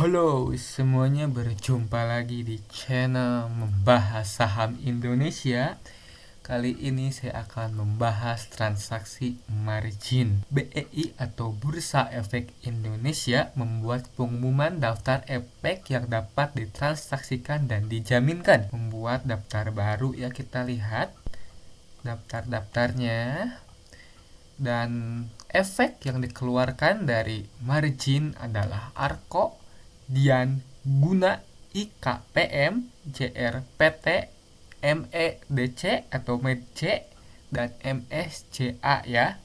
Halo semuanya, berjumpa lagi di channel membahas saham Indonesia. Kali ini saya akan membahas transaksi margin. BEI atau Bursa Efek Indonesia membuat pengumuman daftar efek yang dapat ditransaksikan dan dijaminkan. Membuat daftar baru ya, kita lihat daftar-daftarnya. Dan efek yang dikeluarkan dari margin adalah ARKO, Dian, Guna, IKPM, JRPT, MEDC atau MEDC, dan MSCA ya.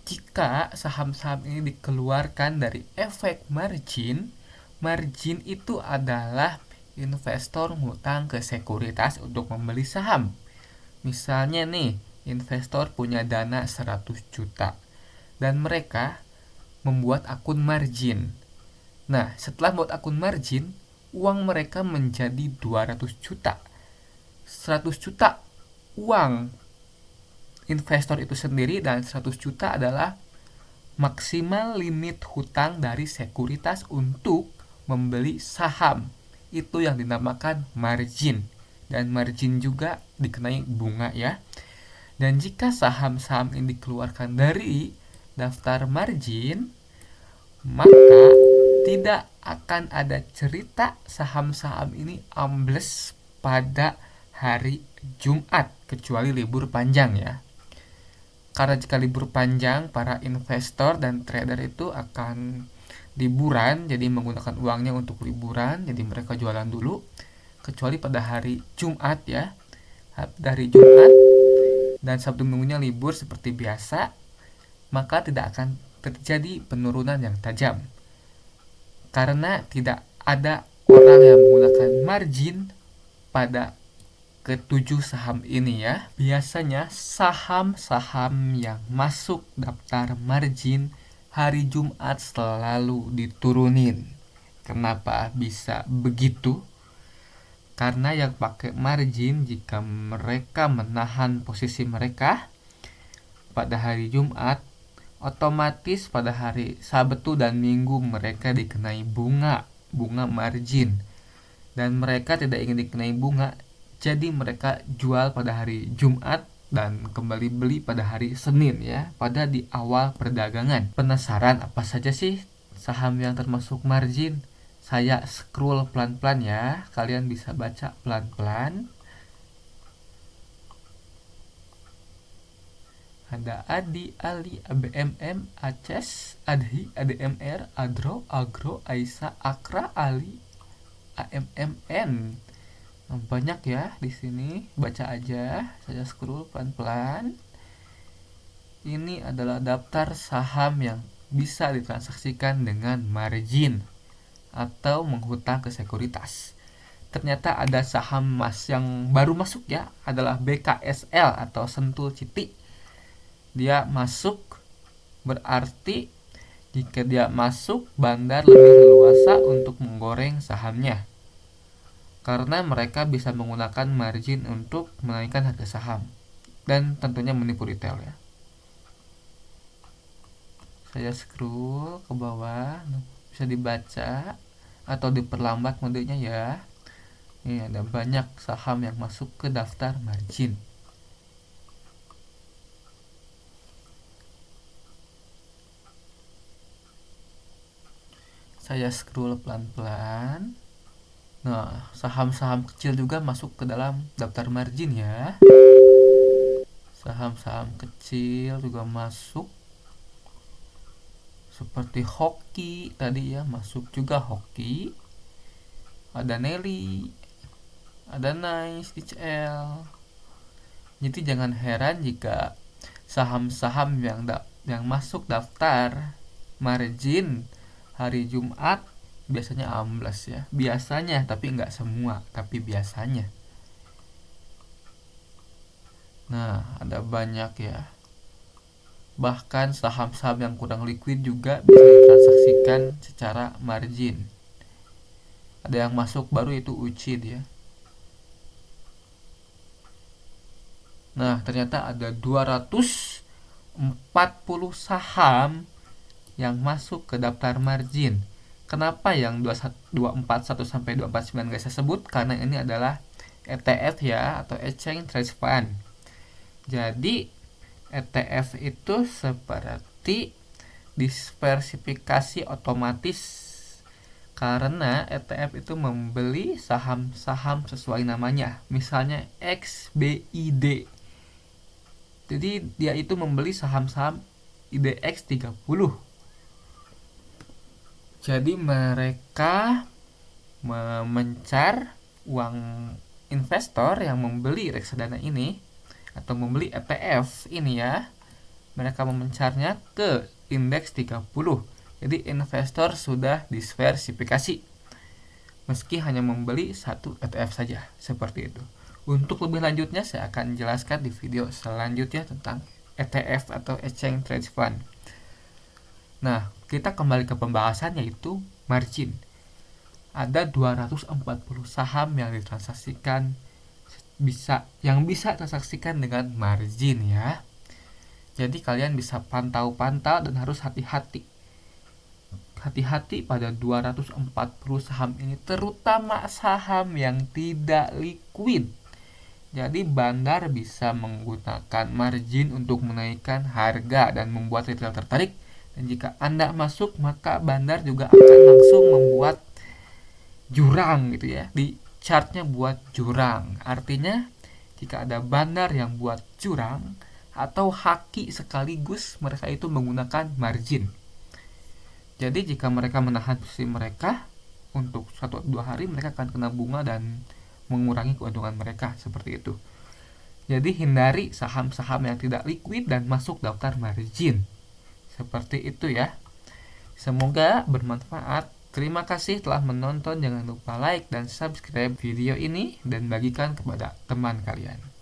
Jika saham-saham ini dikeluarkan dari efek margin, margin itu adalah investor ngutang ke sekuritas untuk membeli saham. Misalnya nih, investor punya dana 100 juta dan mereka membuat akun margin. Nah, setelah membuat akun margin, uang mereka menjadi 200 juta. 100 juta uang investor itu sendiri dan 100 juta adalah maksimal limit hutang dari sekuritas untuk membeli saham. Itu yang dinamakan margin. Dan margin juga dikenai bunga ya. Dan jika saham-saham ini dikeluarkan dari daftar margin, maka tidak akan ada cerita saham-saham ini ambles pada hari Jumat, kecuali libur panjang ya. Karena jika libur panjang, para investor dan trader itu akan liburan, jadi menggunakan uangnya untuk liburan, jadi mereka jualan dulu, kecuali pada hari Jumat ya. Dari Jumat dan Sabtu Minggunya libur seperti biasa, maka tidak akan terjadi penurunan yang tajam. Karena tidak ada orang yang menggunakan margin pada ketujuh saham ini ya. Biasanya saham-saham yang masuk daftar margin hari Jumat selalu diturunin. Kenapa bisa begitu? Karena yang pakai margin, jika mereka menahan posisi mereka pada hari Jumat, otomatis pada hari Sabtu dan Minggu mereka dikenai bunga margin. Dan mereka tidak ingin dikenai bunga, jadi mereka jual pada hari Jumat dan kembali beli pada hari Senin ya, pada di awal perdagangan. Penasaran apa saja sih saham yang termasuk margin? Saya scroll pelan-pelan ya, kalian bisa baca pelan-pelan. Ada ADI, ALI, ABMM, ACES, ADHI, ADMR, ADRO, AGRO, AISA, AKRA, ALI, AMMN. Banyak ya di sini, baca aja. Saya scroll pelan-pelan. Ini adalah daftar saham yang bisa ditransaksikan dengan margin atau menghutang ke sekuritas. Ternyata ada saham yang baru masuk ya, adalah BKSL atau Sentul Citi. Dia masuk, berarti jika dia masuk, bandar lebih leluasa untuk menggoreng sahamnya. Karena mereka bisa menggunakan margin untuk menaikkan harga saham dan tentunya menipu retail ya. Saya scroll ke bawah, bisa dibaca atau diperlambat modenya ya. Ini ada banyak saham yang masuk ke daftar margin. Saya scroll pelan-pelan. Nah, saham-saham kecil juga masuk ke dalam daftar margin ya. Saham-saham kecil juga masuk. Seperti Hoki tadi ya, masuk juga Hoki. Ada Nelly, ada Nice, HL. Jadi jangan heran jika saham-saham yang masuk daftar margin hari Jumat biasanya amblas ya. Biasanya, tapi nggak semua, tapi biasanya. Nah, ada banyak ya. Bahkan saham-saham yang kurang liquid juga bisa ditransaksikan secara margin. Ada yang masuk baru itu UCID ya. Nah, ternyata ada 240 saham yang masuk ke daftar margin. Kenapa yang 241 sampai 249 guys saya sebut? Karena ini adalah ETF ya, atau Exchange Traded Fund. Jadi ETF itu seperti diversifikasi otomatis, karena ETF itu membeli saham-saham sesuai namanya. Misalnya XBID. Jadi dia itu membeli saham-saham IDX 30. Jadi mereka memencar uang investor yang membeli reksadana ini atau membeli ETF ini ya. Mereka memencarnya ke indeks 30. Jadi investor sudah diversifikasi meski hanya membeli satu ETF saja, seperti itu. Untuk lebih lanjutnya saya akan jelaskan di video selanjutnya tentang ETF atau Exchange Traded Fund. Nah, kita kembali ke pembahasan, yaitu margin. Ada 240 saham yang ditransaksikan yang bisa transaksikan dengan margin ya. Jadi kalian bisa pantau-pantau dan harus hati-hati. Hati-hati pada 240 saham ini, terutama saham yang tidak liquid. Jadi bandar bisa menggunakan margin untuk menaikkan harga dan membuat retail tertarik. Dan jika Anda masuk, maka bandar juga akan langsung membuat jurang gitu ya. Di chartnya buat jurang. Artinya jika ada bandar yang buat jurang atau haki sekaligus, mereka itu menggunakan margin. Jadi jika mereka menahan posisi mereka untuk 1-2 hari, mereka akan kena bunga dan mengurangi keuntungan mereka, seperti itu. Jadi hindari saham-saham yang tidak liquid dan masuk daftar margin. Seperti itu ya. Semoga bermanfaat. Terima kasih telah menonton. Jangan lupa like dan subscribe video ini dan bagikan kepada teman kalian.